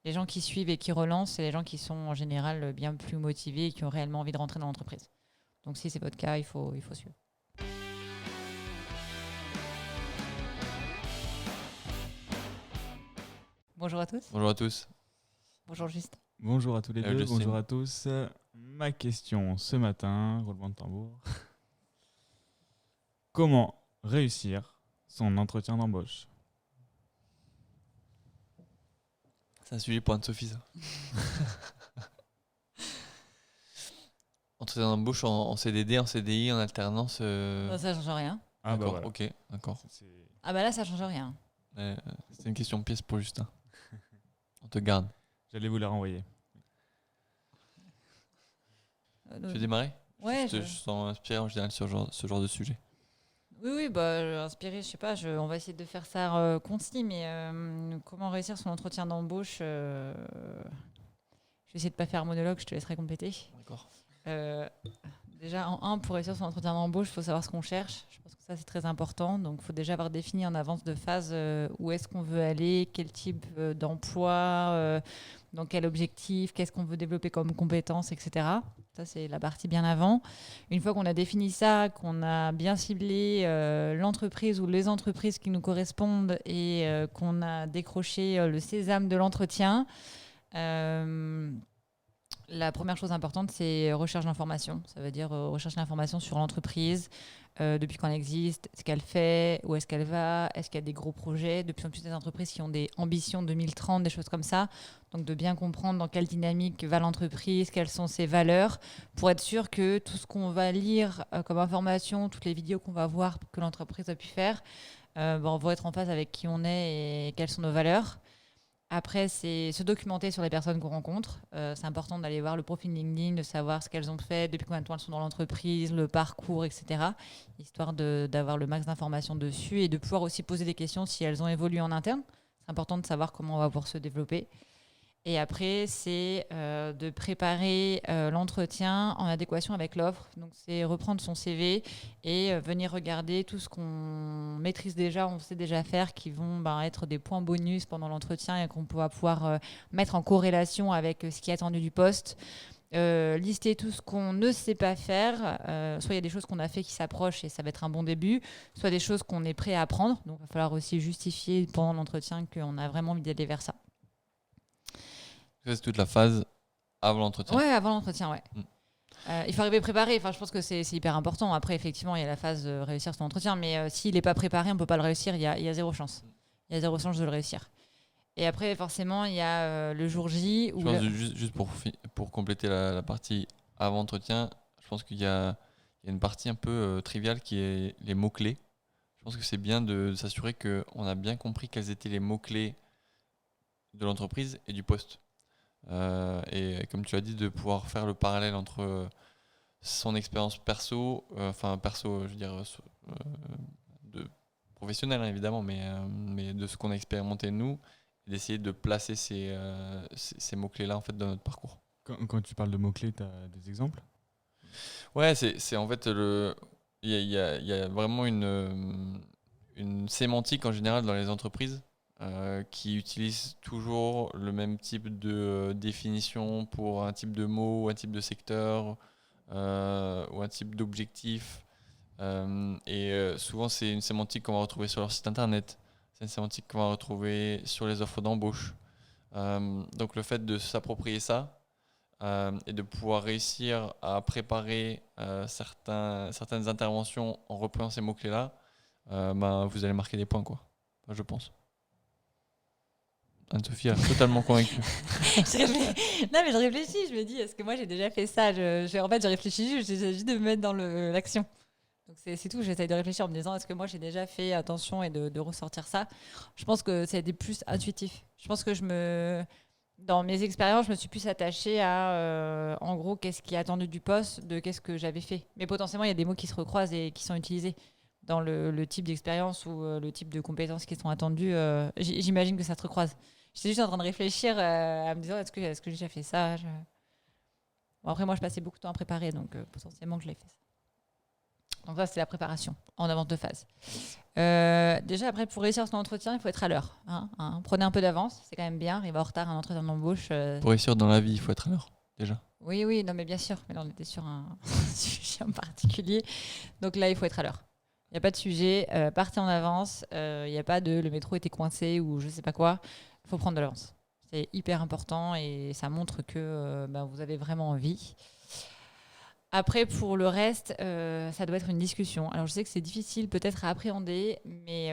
Les gens qui suivent et qui relancent, c'est les gens qui sont en général bien plus motivés et qui ont réellement envie de rentrer dans l'entreprise. Donc si c'est votre cas, il faut suivre. Bonjour à tous. Bonjour à tous. Bonjour Justin. Bonjour à tous les deux, Justine. bonjour à tous. Ma question ce matin, roulement de tambour. Comment réussir son entretien d'embauche? C'est un sujet pour Anne-Sophie, ça. Entretien d'embauche en CDD, en CDI, en alternance. Non, ça change rien. Ah bah D'accord, voilà. ok, d'accord. Ah bah là, ça change rien. C'est une question pièce pour Justin. On te garde. J'allais vous la renvoyer. Tu veux démarrer? Ouais. Je sens inspiré en général sur ce genre de sujet. Oui, bah, inspiré, je sais pas, on va essayer de faire ça concis, mais comment réussir son entretien d'embauche Je vais essayer de pas faire un monologue, je te laisserai compléter. D'accord. Déjà, pour réussir son entretien d'embauche, il faut savoir ce qu'on cherche. Je pense que ça, c'est très important. Donc, il faut déjà avoir défini en avance de phase où est-ce qu'on veut aller, quel type d'emploi, dans quel objectif, qu'est-ce qu'on veut développer comme compétences, etc. Ça, c'est la partie bien avant. Une fois qu'on a défini ça, qu'on a bien ciblé l'entreprise ou les entreprises qui nous correspondent et qu'on a décroché le sésame de l'entretien, la première chose importante, c'est recherche d'informations. Ça veut dire recherche d'informations sur l'entreprise, depuis quand elle existe, ce qu'elle fait, où est-ce qu'elle va, est-ce qu'il y a des gros projets. De plus en plus des entreprises qui ont des ambitions 2030, des choses comme ça. Donc de bien comprendre dans quelle dynamique va l'entreprise, quelles sont ses valeurs, pour être sûr que tout ce qu'on va lire comme information, toutes les vidéos qu'on va voir que l'entreprise a pu faire, on va être en phase avec qui on est et quelles sont nos valeurs. Après, c'est se documenter sur les personnes qu'on rencontre. C'est important d'aller voir le profil LinkedIn, de savoir ce qu'elles ont fait, depuis combien de temps elles sont dans l'entreprise, le parcours, etc. Histoire d'avoir le max d'informations dessus et de pouvoir aussi poser des questions si elles ont évolué en interne. C'est important de savoir comment on va pouvoir se développer. Et après, c'est de préparer l'entretien en adéquation avec l'offre. Donc, c'est reprendre son CV et venir regarder tout ce qu'on maîtrise déjà, on sait déjà faire, qui vont être des points bonus pendant l'entretien et qu'on va pouvoir mettre en corrélation avec ce qui est attendu du poste. Lister tout ce qu'on ne sait pas faire. Soit il y a des choses qu'on a fait qui s'approchent et ça va être un bon début, soit des choses qu'on est prêt à apprendre. Donc, il va falloir aussi justifier pendant l'entretien qu'on a vraiment envie d'aller vers ça. Ça, c'est toute la phase avant l'entretien. Ouais, avant l'entretien, ouais. Il faut arriver préparé. Enfin, je pense que c'est hyper important. Après, effectivement, il y a la phase de réussir son entretien, mais s'il n'est pas préparé, on ne peut pas le réussir. Il y a zéro chance. Il y a zéro chance de le réussir. Et après, forcément, il y a le jour J. Je pense juste pour compléter la partie avant entretien, je pense qu'il y a une partie un peu triviale qui est les mots-clés. Je pense que c'est bien de s'assurer qu'on a bien compris quels étaient les mots-clés de l'entreprise et du poste. Et comme tu as dit, de pouvoir faire le parallèle entre son expérience perso, je veux dire de professionnel hein, évidemment, mais de ce qu'on a expérimenté nous, et d'essayer de placer ces mots-clés-là en fait dans notre parcours. Quand tu parles de mots-clés, tu as des exemples? Ouais, c'est en fait il y a vraiment une sémantique en général dans les entreprises qui utilisent toujours le même type de définition pour un type de mot ou un type de secteur ou un type d'objectif. Souvent, c'est une sémantique qu'on va retrouver sur leur site internet. C'est une sémantique qu'on va retrouver sur les offres d'embauche. Donc le fait de s'approprier ça et de pouvoir réussir à préparer certaines interventions en reprenant ces mots-clés-là, vous allez marquer des points, quoi. Je pense. Anne-Sophie est totalement convaincue. Non, mais je réfléchis. Je me dis, est-ce que moi j'ai déjà fait ça? En fait, je réfléchis juste de me mettre dans l'action. Donc c'est tout. J'essaye de réfléchir en me disant, est-ce que moi j'ai déjà fait attention et de ressortir ça? Je pense que ça a été plus intuitif. Je pense que dans mes expériences, je me suis plus attachée à, en gros, qu'est-ce qui est attendu du poste, de qu'est-ce que j'avais fait. Mais potentiellement, il y a des mots qui se recroisent et qui sont utilisés dans le type d'expérience ou le type de compétences qui sont attendues. J'imagine que ça se recroise. J'étais juste en train de réfléchir à me dire, est-ce que j'ai déjà fait ça? Bon, après, moi, je passais beaucoup de temps à préparer, donc potentiellement que je l'ai fait ça. Donc ça, c'est la préparation en avance de phase. Déjà, après, pour réussir son entretien, il faut être à l'heure. Prenez un peu d'avance, c'est quand même bien. Arriver en retard à un entretien d'embauche. Pour réussir dans la vie, il faut être à l'heure, déjà. Oui, non, mais bien sûr. Mais là, on était sur un sujet en particulier. Donc là, il faut être à l'heure. Il n'y a pas de sujet. Partez en avance. Il n'y a pas de le métro était coincé ou je ne sais pas quoi. Il faut prendre de l'avance. C'est hyper important et ça montre que vous avez vraiment envie. Après, pour le reste, ça doit être une discussion. Alors, je sais que c'est difficile peut-être à appréhender, mais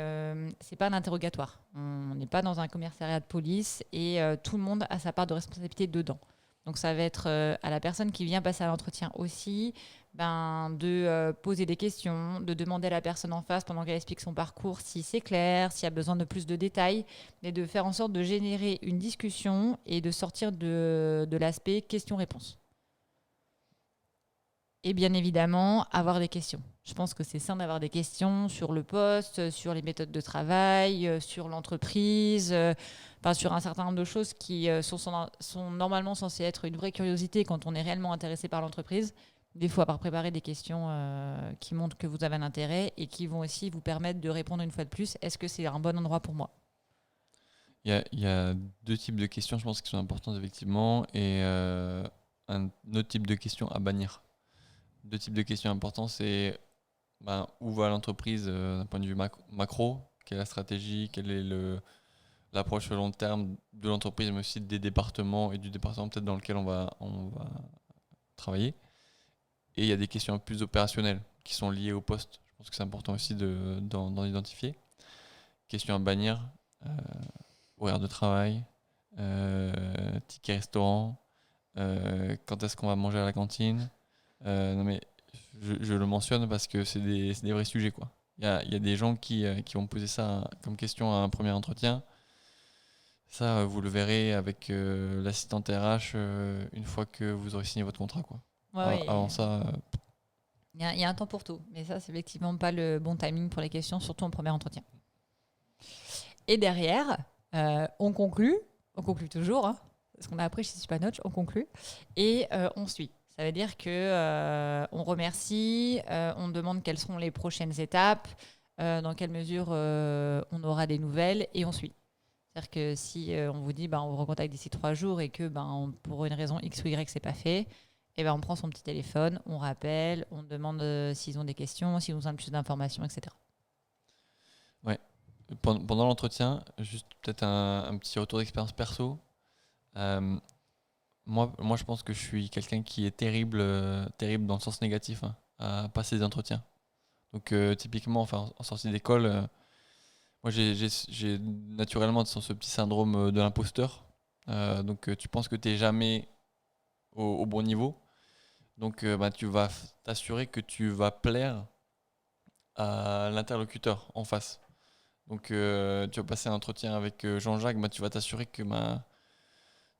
c'est pas un interrogatoire. On n'est pas dans un commissariat de police et tout le monde a sa part de responsabilité dedans. Donc, ça va être à la personne qui vient passer à l'entretien aussi de poser des questions, de demander à la personne en face pendant qu'elle explique son parcours si c'est clair, s'il y a besoin de plus de détails, et de faire en sorte de générer une discussion et de sortir de l'aspect question-réponse. Et bien évidemment, avoir des questions. Je pense que c'est sain d'avoir des questions sur le poste, sur les méthodes de travail, sur l'entreprise, sur un certain nombre de choses qui sont normalement censées être une vraie curiosité quand on est réellement intéressé par l'entreprise. Des fois, par préparer des questions qui montrent que vous avez un intérêt et qui vont aussi vous permettre de répondre une fois de plus, est-ce que c'est un bon endroit pour moi ? Il y a deux types de questions, je pense, qui sont importantes, effectivement, et un autre type de questions à bannir. Deux types de questions importantes, c'est où va l'entreprise d'un point de vue macro, quelle est la stratégie, quelle est l'approche sur le long terme de l'entreprise, mais aussi des départements et du département peut-être dans lequel on va travailler. Et il y a des questions plus opérationnelles qui sont liées au poste. Je pense que c'est important aussi d'en identifier. Questions à bannir, horaire de travail, ticket restaurant, quand est-ce qu'on va manger à la cantine. Non mais je le mentionne parce que c'est des vrais sujets, quoi. Il y a des gens qui vont poser ça comme question à un premier entretien. Ça, vous le verrez avec l'assistante RH une fois que vous aurez signé votre contrat, quoi. Avant ça, il y a un temps pour tout, mais ça, c'est effectivement pas le bon timing pour les questions, surtout en premier entretien. Et derrière, on conclut toujours, parce qu'on a appris chez Supanoch, on conclut, et on suit. Ça veut dire qu'on remercie, on demande quelles seront les prochaines étapes, dans quelle mesure on aura des nouvelles, et on suit. C'est-à-dire que si on vous dit on vous recontacte d'ici 3 jours et que pour une raison X ou Y, c'est pas fait, et on prend son petit téléphone, on rappelle, on demande s'ils ont des questions, s'ils nous ont plus d'informations, etc. Ouais. Pendant l'entretien, juste peut-être un petit retour d'expérience perso. Moi, je pense que je suis quelqu'un qui est terrible dans le sens négatif à passer des entretiens. Donc typiquement, en sortie d'école, moi j'ai naturellement ce petit syndrome de l'imposteur. Donc tu penses que tu n'es jamais au bon niveau. Donc tu vas t'assurer que tu vas plaire à l'interlocuteur en face. Donc tu vas passer un entretien avec Jean-Jacques, tu vas t'assurer que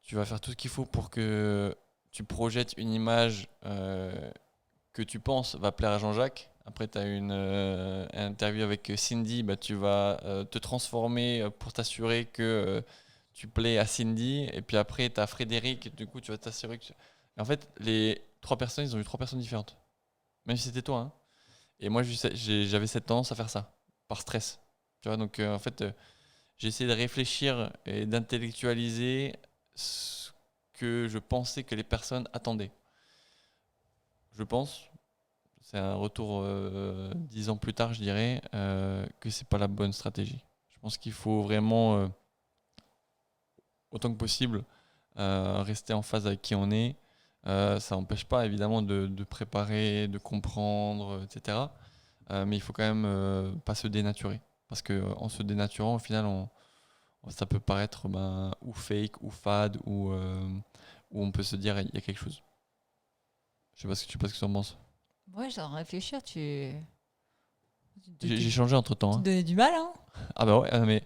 tu vas faire tout ce qu'il faut pour que tu projettes une image que tu penses va plaire à Jean-Jacques. Après, tu as une interview avec Cindy, tu vas te transformer pour t'assurer que tu plais à Cindy. Et puis après, tu as Frédéric, et du coup, tu vas t'assurer que... En fait, les 3 personnes, ils ont eu 3 personnes différentes. Même si c'était toi. Hein. Et moi, j'avais cette tendance à faire ça, par stress. Tu vois, donc en fait, j'ai essayé de réfléchir et d'intellectualiser ce que je pensais que les personnes attendaient. Je pense, c'est un retour 10 ans plus tard, je dirais, que c'est pas la bonne stratégie. Je pense qu'il faut vraiment, autant que possible, rester en phase avec qui on est. Ça n'empêche pas évidemment de préparer, de comprendre, etc. Mais il faut quand même pas se dénaturer. Parce qu'en se dénaturant, au final, ça peut paraître ou fake, ou fade, ou on peut se dire il y a quelque chose. Je sais pas ce que tu en penses. Ouais, j'ai en réfléchir, J'ai changé entre temps. Tu te donnais du mal, hein. Ah bah ouais,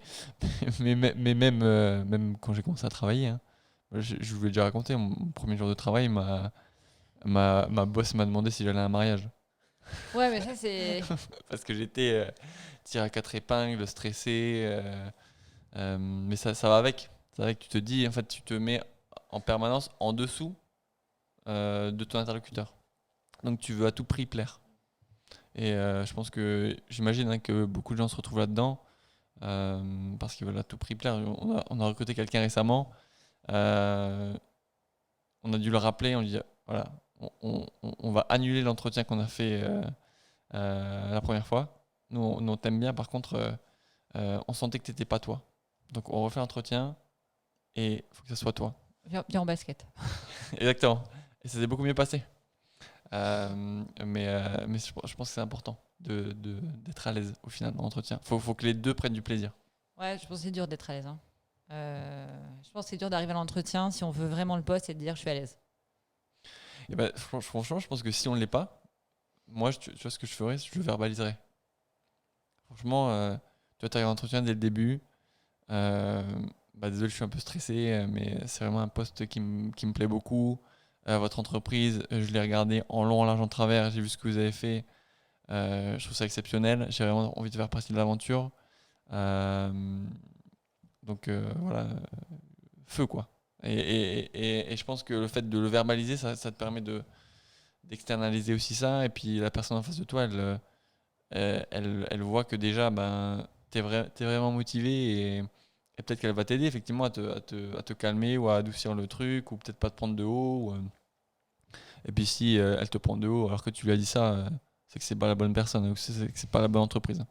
mais même quand j'ai commencé à travailler, hein, je vous l'ai déjà raconté, mon premier jour de travail, ma boss m'a demandé si j'allais à un mariage. Ouais, mais ça, c'est... Parce que j'étais tiré à 4 épingles, stressé. Mais ça va avec. Ça va avec. Tu te dis, en fait, tu te mets en permanence en dessous de ton interlocuteur. Donc tu veux à tout prix plaire. Et je pense que j'imagine hein, que beaucoup de gens se retrouvent là-dedans parce qu'ils veulent à tout prix plaire. On a recruté quelqu'un récemment. euh, on a dû le rappeler. On lui dit voilà, on va annuler l'entretien qu'on a fait la première fois. Nous, on t'aime bien. Par contre, on sentait que t'étais pas toi. Donc on refait l'entretien et il faut que ça soit toi. Bien en basket. Exactement. Et ça s'est beaucoup mieux passé. Mais je pense que c'est important d'être à l'aise au final dans l'entretien. Faut que les deux prennent du plaisir. Ouais, je pense que c'est dur d'être à l'aise, hein. Je pense que c'est dur d'arriver à l'entretien si on veut vraiment le poste et de dire je suis à l'aise. Et ben, franchement, je pense que si on ne l'est pas, moi, tu vois ce que je ferais, je le verbaliserais. Franchement, tu vois, tu arrives à l'entretien dès le début. Euh, Désolé, je suis un peu stressé, mais c'est vraiment un poste qui me plaît beaucoup. Votre entreprise, je l'ai regardé en long, en large, en travers. J'ai vu ce que vous avez fait. Je trouve ça exceptionnel. J'ai vraiment envie de faire partie de l'aventure. Euh, donc voilà, feu quoi. Et je pense que le fait de le verbaliser, ça te permet d'externaliser aussi ça. Et puis la personne en face de toi, elle voit que déjà, ben, t'es vraiment motivé et peut-être qu'elle va t'aider effectivement à te calmer ou à adoucir le truc ou peut-être pas te prendre de haut. Et puis si elle te prend de haut alors que tu lui as dit ça, c'est que c'est pas la bonne personne ou que c'est pas la bonne entreprise.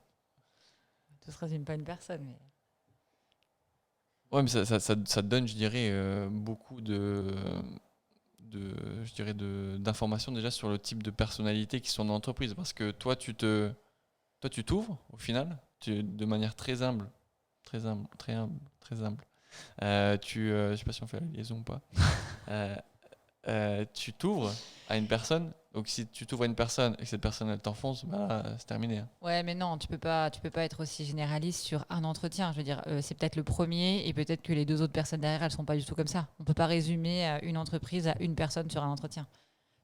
Ce ne résume pas une personne, mais Ouais, mais ça te donne, je dirais, beaucoup je dirais d'informations déjà sur le type de personnalité qui sont dans l'entreprise. Parce que toi, tu t'ouvres au final, de manière très humble, très humble, très humble. Je sais pas si on fait la liaison ou pas. Euh, Tu t'ouvres à une personne. Donc si tu t'ouvres à une personne et que cette personne elle t'enfonce, bah c'est terminé, hein. ouais, mais non, tu peux pas être aussi généraliste sur un entretien. Je veux dire, c'est peut-être le premier et peut-être que les deux autres personnes derrière, elles sont pas du tout comme ça. On peut pas résumer une entreprise à une personne sur un entretien.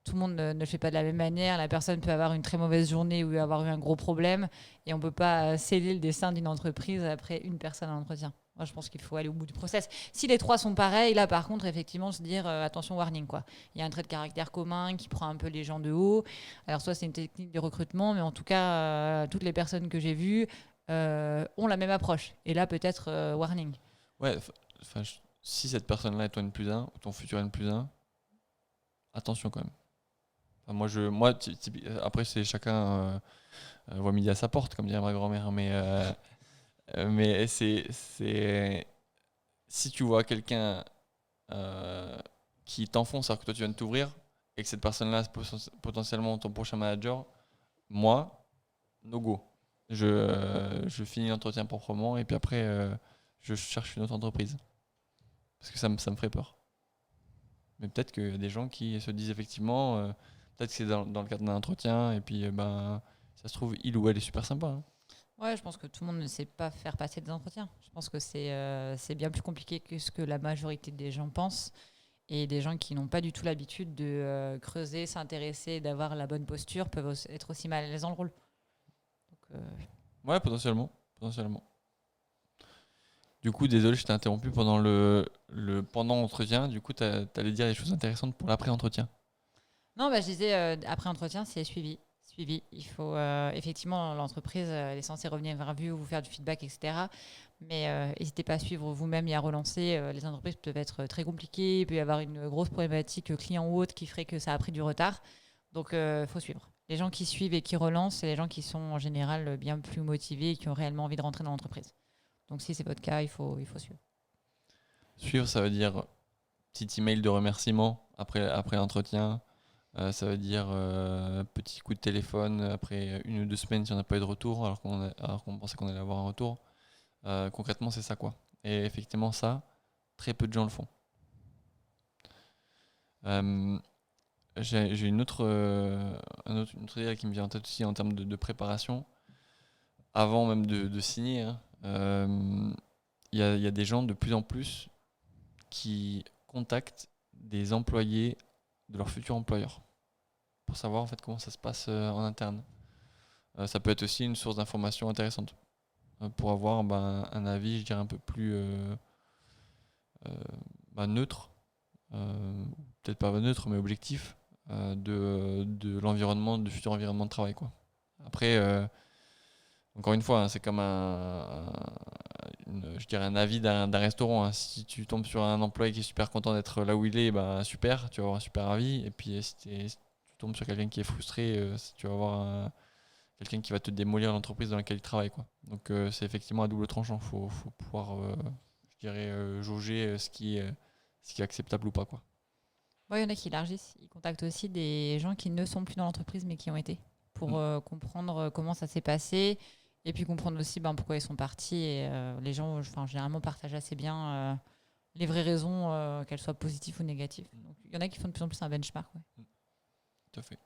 Tout le monde ne le fait pas de la même manière. La personne peut avoir une très mauvaise journée ou avoir eu un gros problème et on peut pas sceller le destin d'une entreprise après une personne à l'entretien. Moi, je pense qu'il faut aller au bout du process. Si les trois sont pareils, là, par contre, effectivement, se dire attention, warning, quoi. Il y a un trait de caractère commun qui prend un peu les gens de haut. Alors, soit c'est une technique de recrutement, mais en tout cas, toutes les personnes que j'ai vues ont la même approche. Et là, peut-être warning. Ouais, enfin, si cette personne-là est ton N+1 ou ton futur N+1, attention quand même. Enfin, après c'est chacun voit midi à sa porte, comme dirait ma grand-mère, mais si tu vois quelqu'un qui t'enfonce alors que toi tu viens de t'ouvrir et que cette personne-là c'est potentiellement ton prochain manager, moi, no go. Je finis l'entretien proprement et puis après je cherche une autre entreprise parce que ça me ferait peur. Mais peut-être qu'il y a des gens qui se disent effectivement, peut-être que c'est dans le cadre d'un entretien et puis ben ça se trouve il ou elle est super sympa, hein. Ouais, je pense que tout le monde ne sait pas faire passer des entretiens. Je pense que c'est bien plus compliqué que ce que la majorité des gens pensent. Et des gens qui n'ont pas du tout l'habitude de creuser, s'intéresser, d'avoir la bonne posture peuvent être aussi mal à l'aise dans le rôle. Donc, Ouais, potentiellement. Du coup, désolé, je t'ai interrompu pendant l'entretien. Du coup, t'allais dire des choses intéressantes pour l'après-entretien. non, bah, je disais, après entretien, c'est suivi. Suivi. Il faut effectivement, l'entreprise elle est censée revenir vers vous, vous faire du feedback, etc. Mais n'hésitez pas à suivre vous-même et à relancer. Les entreprises peuvent être très compliquées. Il peut y avoir une grosse problématique client ou autre qui ferait que ça a pris du retard. Donc, il faut suivre. Les gens qui suivent et qui relancent, c'est les gens qui sont en général bien plus motivés et qui ont réellement envie de rentrer dans l'entreprise. Donc, si c'est votre cas, il faut suivre. Suivre, ça veut dire petit email de remerciement après l'entretien. Ça veut dire petit coup de téléphone après 1 ou 2 semaines si on n'a pas eu de retour alors qu'on pensait qu'on allait avoir un retour. Concrètement, c'est ça quoi. Et effectivement, ça, très peu de gens le font. Euh, j'ai une autre idée qui me vient en tête aussi en termes de préparation. Avant même de signer, hein, il y a des gens de plus en plus qui contactent des employés de leur futur employeur pour savoir en fait comment ça se passe en interne. Ça peut être aussi une source d'information intéressante pour avoir un avis, je dirais, un peu plus euh, neutre, peut-être pas neutre, mais objectif de l'environnement, du futur environnement de travail, quoi. Après, encore une fois, hein, c'est comme je dirais un avis d'un restaurant, hein. Si tu tombes sur un employé qui est super content d'être là où il est, bah, super, tu vas avoir un super avis. Et puis si tu tombes sur quelqu'un qui est frustré, tu vas avoir quelqu'un qui va te démolir l'entreprise dans laquelle il travaille, quoi. Donc c'est effectivement à double tranchant. Faut pouvoir, je dirais, jauger ce qui est acceptable ou pas, quoi. Ouais, il y en a qui élargissent. Ils contactent aussi des gens qui ne sont plus dans l'entreprise mais qui ont été pour comprendre comment ça s'est passé et puis comprendre aussi pourquoi ils sont partis. Et les gens, généralement, partagent assez bien les vraies raisons, qu'elles soient positives ou négatives. Donc, il y en a qui font de plus en plus un benchmark. Ouais. Tout à fait.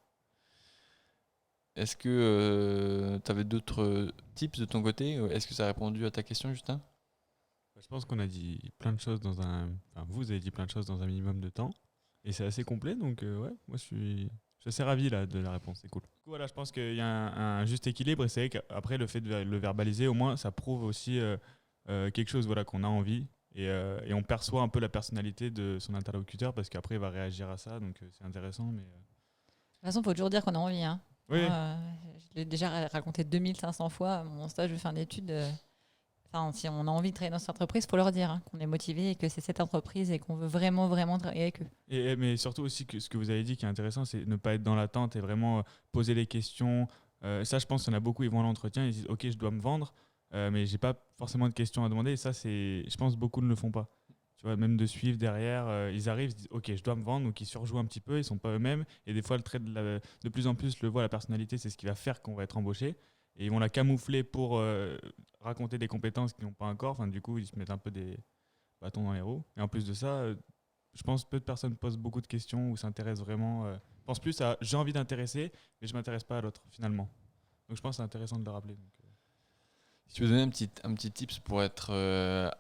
Est-ce que tu avais d'autres tips de ton côté? Est-ce que ça a répondu à ta question, Justin? Je pense qu'on a dit plein de choses Enfin, vous avez dit plein de choses dans un minimum de temps. Et c'est assez complet, donc ouais, moi je suis assez ravi là, de la réponse, c'est cool. Du coup, voilà, je pense qu'il y a un juste équilibre et c'est vrai qu'après le fait de le verbaliser, au moins ça prouve aussi quelque chose voilà, qu'on a envie et on perçoit un peu la personnalité de son interlocuteur parce qu'après il va réagir à ça, donc c'est intéressant. Mais, De toute façon, il faut toujours dire qu'on a envie. Hein. Oui, Moi, je l'ai déjà raconté 2500 fois. Mon stage de fin d'études, si on a envie de travailler dans cette entreprise, il faut leur dire qu'on est motivé et que c'est cette entreprise et qu'on veut vraiment, vraiment travailler avec eux. mais surtout aussi que ce que vous avez dit qui est intéressant, c'est ne pas être dans l'attente et vraiment poser les questions. Ça, je pense qu'il y en a beaucoup, ils vont à l'entretien, ils disent ok, je dois me vendre, mais j'ai pas forcément de questions à demander. Et ça, je pense beaucoup ne le font pas. Tu vois, même de suivre derrière, ils arrivent, ils se disent ok, je dois me vendre, donc ils surjouent un petit peu, ils sont pas eux-mêmes. Et des fois, le trait de plus en plus, le voit, la personnalité, c'est ce qui va faire qu'on va être embauché. Et ils vont la camoufler pour raconter des compétences qu'ils n'ont pas encore. Enfin, du coup, ils se mettent un peu des bâtons dans les roues. Et en plus de ça, je pense que peu de personnes posent beaucoup de questions ou s'intéressent vraiment. Pensent plus à j'ai envie d'intéresser, mais je m'intéresse pas à l'autre finalement. Donc je pense que c'est intéressant de le rappeler. Si tu veux donner un petit tips pour être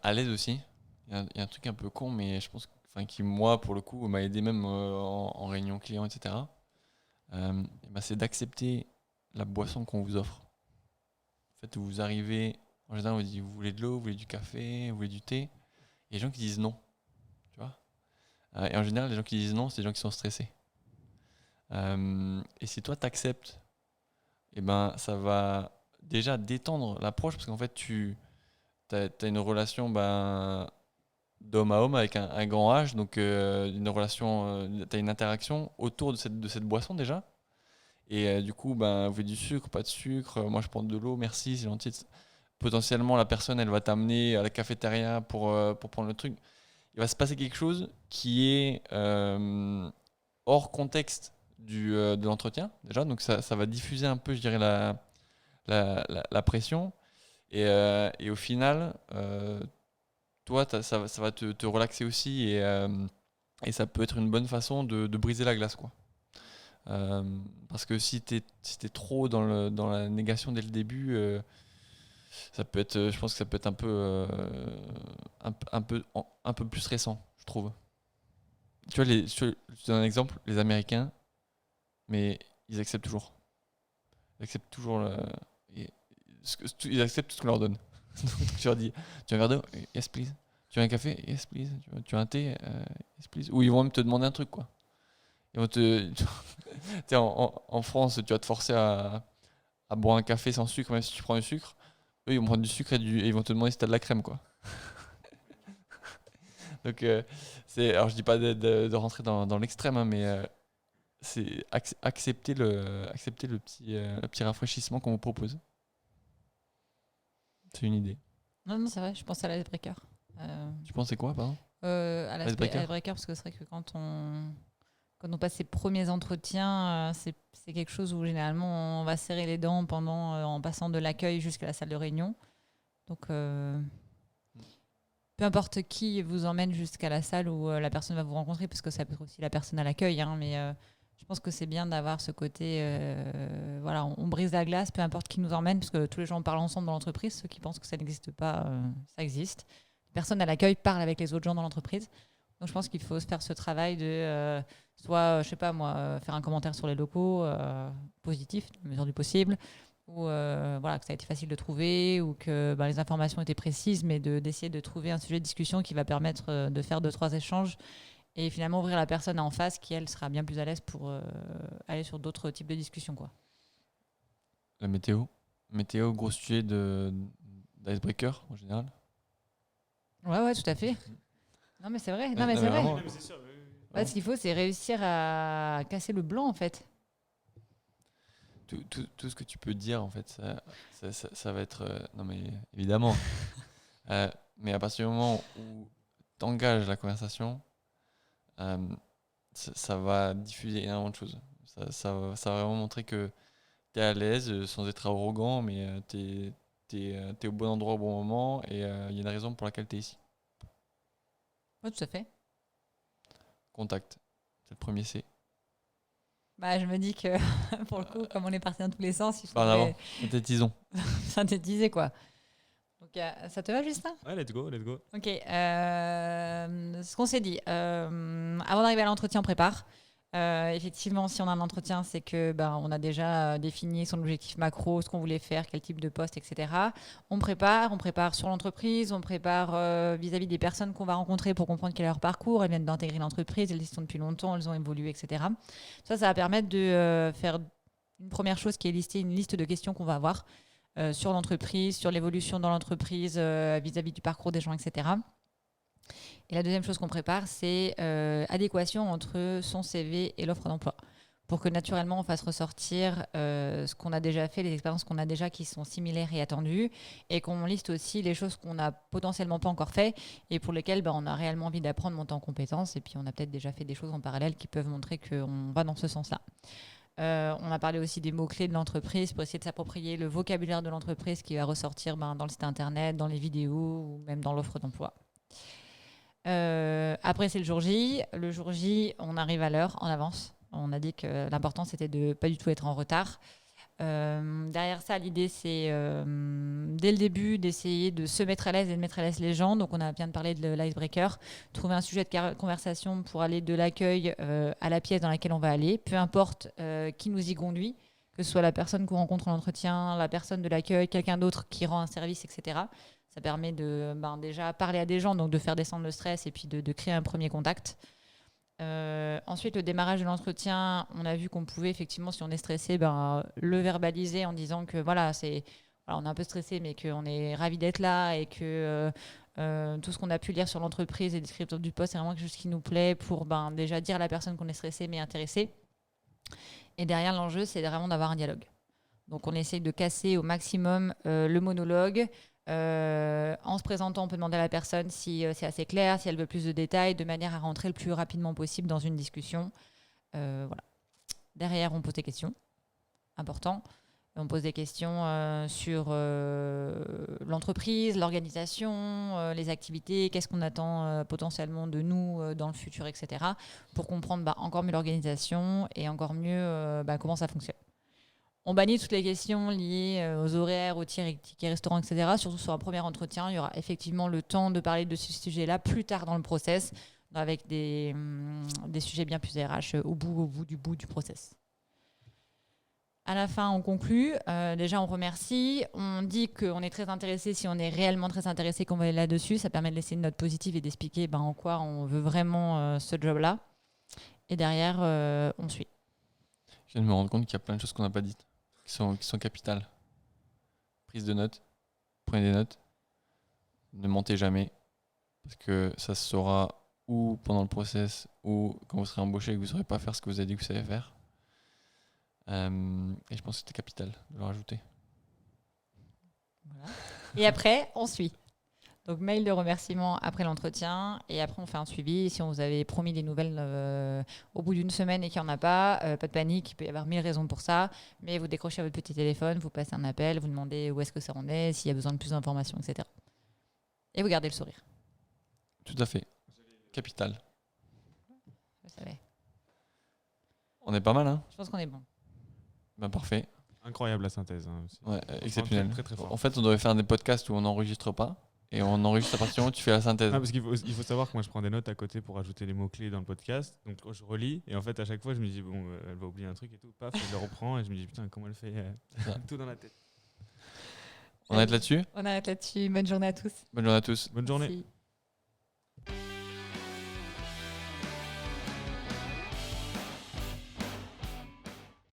à l'aise aussi, il y a un truc un peu con, mais je pense qui, moi, pour le coup, m'a aidé même en réunion client, etc. C'est d'accepter la boisson qu'on vous offre. En fait, vous arrivez, en général, on vous dit vous voulez de l'eau, vous voulez du café, vous voulez du thé. Il y a des gens qui disent non, tu vois. Et en général, les gens qui disent non, c'est des gens qui sont stressés. Et si toi, t'acceptes, ça va déjà détendre l'approche parce qu'en fait, tu as une relation d'homme à homme avec un grand H, donc une relation, tu as une interaction autour de cette boisson déjà. Et du coup, vous voulez du sucre, pas de sucre, moi je prends de l'eau, merci, c'est gentil. Potentiellement, la personne, elle va t'amener à la cafétéria pour prendre le truc. Il va se passer quelque chose qui est hors contexte de l'entretien, déjà. Donc ça va diffuser un peu, je dirais, la pression. Et au final, toi, ça va te relaxer aussi. Et ça peut être une bonne façon de briser la glace, quoi. Parce que si t'es trop dans la négation dès le début, ça peut être, je pense que ça peut être un peu plus stressant, je trouve. Tu vois, je te donne un exemple, les Américains, mais ils acceptent toujours. Ils acceptent toujours ils acceptent tout ce qu'on leur donne. Donc tu leur dis, tu veux un verre d'eau? Yes, please. Tu veux un café? Yes, please. Tu veux un thé? Yes, please. Ou ils vont même te demander un truc, quoi. Ils vont en France, tu vas te forcer à boire un café sans sucre, même si tu prends du sucre. Eux, ils vont prendre du sucre et ils vont te demander si tu as de la crème, quoi. Donc, alors je dis pas de rentrer dans l'extrême, hein, mais c'est accepter le petit rafraîchissement qu'on vous propose. C'est une idée. Non, c'est vrai, je pense à l'icebreaker. Tu penses c'est quoi, pardon? À l'icebreaker, parce que c'est vrai que quand on passe ses premiers entretiens, c'est quelque chose où généralement on va serrer les dents en passant de l'accueil jusqu'à la salle de réunion. Donc, peu importe qui vous emmène jusqu'à la salle où la personne va vous rencontrer, parce que ça peut être aussi la personne à l'accueil, hein, mais je pense que c'est bien d'avoir ce côté, on brise la glace, peu importe qui nous emmène, parce que tous les gens parlent ensemble dans l'entreprise. Ceux qui pensent que ça n'existe pas, ça existe. Les personnes à l'accueil parlent avec les autres gens dans l'entreprise. Donc je pense qu'il faut se faire ce travail de soit, je sais pas moi, faire un commentaire sur les locaux, positif, dans la mesure du possible, ou que ça a été facile de trouver, ou que les informations étaient précises, mais d'essayer de trouver un sujet de discussion qui va permettre de faire 2-3 échanges et finalement ouvrir la personne en face qui, elle, sera bien plus à l'aise pour aller sur d'autres types de discussions, quoi. La météo. Météo, gros sujet d'icebreaker en général. Ouais, tout à fait. Non, mais c'est vrai. Non, mais Non, c'est mais vrai. vraiment. mais c'est sûr, oui, oui. Ouais, ce qu'il faut, c'est réussir à casser le blanc, en fait. Tout ce que tu peux dire, en fait, ça va être. Non, mais évidemment. Mais à partir du moment où tu engages la conversation, euh, ça va diffuser énormément de choses. Ça va vraiment montrer que tu es à l'aise sans être arrogant, mais tu es au bon endroit au bon moment et il y a une raison pour laquelle tu es ici. Ouais, tout à fait. Contact. C'est le premier C. Bah, je me dis que, pour le coup, comme on est parti dans tous les sens, il En avant. faudrait Synthétisons. synthétiser, quoi. Donc, ça te va, Justin? Ouais, let's go, let's go. Ok. Ce qu'on s'est dit, avant d'arriver à l'entretien, on prépare. Effectivement, si on a un entretien, c'est que on a déjà défini son objectif macro, ce qu'on voulait faire, quel type de poste, etc. On prépare sur l'entreprise, on prépare vis-à-vis des personnes qu'on va rencontrer pour comprendre quel est leur parcours. Elles viennent d'intégrer l'entreprise, elles y sont depuis longtemps, elles ont évolué, etc. Ça va permettre de faire une première chose qui est lister une liste de questions qu'on va avoir sur l'entreprise, sur l'évolution dans l'entreprise vis-à-vis du parcours des gens, etc. Et la deuxième chose qu'on prépare, c'est adéquation entre son CV et l'offre d'emploi. Pour que naturellement, on fasse ressortir ce qu'on a déjà fait, les expériences qu'on a déjà qui sont similaires et attendues, et qu'on liste aussi les choses qu'on n'a potentiellement pas encore fait et pour lesquelles on a réellement envie d'apprendre, monter en compétences, et puis on a peut-être déjà fait des choses en parallèle qui peuvent montrer qu'on va dans ce sens-là. On a parlé aussi des mots-clés de l'entreprise pour essayer de s'approprier le vocabulaire de l'entreprise qui va ressortir dans le site internet, dans les vidéos ou même dans l'offre d'emploi. Après, c'est le jour J. Le jour J, on arrive à l'heure, en avance. On a dit que l'important, c'était de ne pas du tout être en retard. Derrière ça, l'idée, c'est dès le début d'essayer de se mettre à l'aise et de mettre à l'aise les gens. Donc, on a bien parlé de l'icebreaker. Trouver un sujet de conversation pour aller de l'accueil à la pièce dans laquelle on va aller. Peu importe qui nous y conduit, que ce soit la personne qu'on rencontre en entretien, la personne de l'accueil, quelqu'un d'autre qui rend un service, etc. Ça permet de déjà parler à des gens, donc de faire descendre le stress et puis de créer un premier contact. Ensuite, le démarrage de l'entretien, on a vu qu'on pouvait effectivement, si on est stressé, le verbaliser en disant que voilà, on est un peu stressé, mais qu'on est ravi d'être là et que tout ce qu'on a pu lire sur l'entreprise et le descriptif du poste, c'est vraiment quelque chose qui nous plaît pour déjà dire à la personne qu'on est stressé mais intéressé. Et derrière, l'enjeu, c'est vraiment d'avoir un dialogue. Donc, on essaye de casser au maximum le monologue. En se présentant, on peut demander à la personne si c'est assez clair, si elle veut plus de détails, de manière à rentrer le plus rapidement possible dans une discussion. Voilà. Derrière, on pose des questions. Important. On pose des questions sur l'entreprise, l'organisation, les activités, qu'est-ce qu'on attend potentiellement de nous dans le futur, etc. Pour comprendre encore mieux l'organisation et encore mieux comment ça fonctionne. On bannit toutes les questions liées aux horaires, aux tickets restaurants, etc. Surtout sur un premier entretien, il y aura effectivement le temps de parler de ce sujet-là plus tard dans le process, avec des sujets bien plus RH au bout du process. À la fin, on conclut. Déjà, on remercie. On dit qu'on est très intéressé. Si on est réellement très intéressé, qu'on va aller là-dessus, ça permet de laisser une note positive et d'expliquer en quoi on veut vraiment ce job-là. Et derrière, on suit. Je viens de me rendre compte qu'il y a plein de choses qu'on n'a pas dites, qui sont capitales. Prise de notes. Prenez des notes. Ne mentez jamais. Parce que ça se saura ou pendant le process ou quand vous serez embauché et que vous ne saurez pas faire ce que vous avez dit que vous savez faire. Et je pense que c'était capital de le rajouter. Voilà. Et après, on suit. Donc, mail de remerciement après l'entretien. Et après, on fait un suivi. Si on vous avait promis des nouvelles au bout d'une semaine et qu'il n'y en a pas de panique. Il peut y avoir 1000 raisons pour ça. Mais vous décrochez votre petit téléphone, vous passez un appel, vous demandez où est-ce que ça en est, s'il y a besoin de plus d'informations, etc. Et vous gardez le sourire. Tout à fait. Capital. Vous savez. On est pas mal, hein? Je pense qu'on est bon. Parfait. Incroyable la synthèse. Hein. Ouais, exceptionnel. Très, très fort. En fait, on devrait faire des podcasts où on n'enregistre pas. Et on enregistre à partir du moment où tu fais la synthèse. Ah, parce qu'il faut savoir que moi je prends des notes à côté pour ajouter les mots-clés dans le podcast. Donc je relis et en fait à chaque fois je me dis elle va oublier un truc et tout. Paf, je le reprends et je me dis putain comment elle fait tout dans la tête. On arrête là-dessus. On arrête là-dessus. Bonne journée à tous. Bonne journée à tous. Bonne journée. Merci.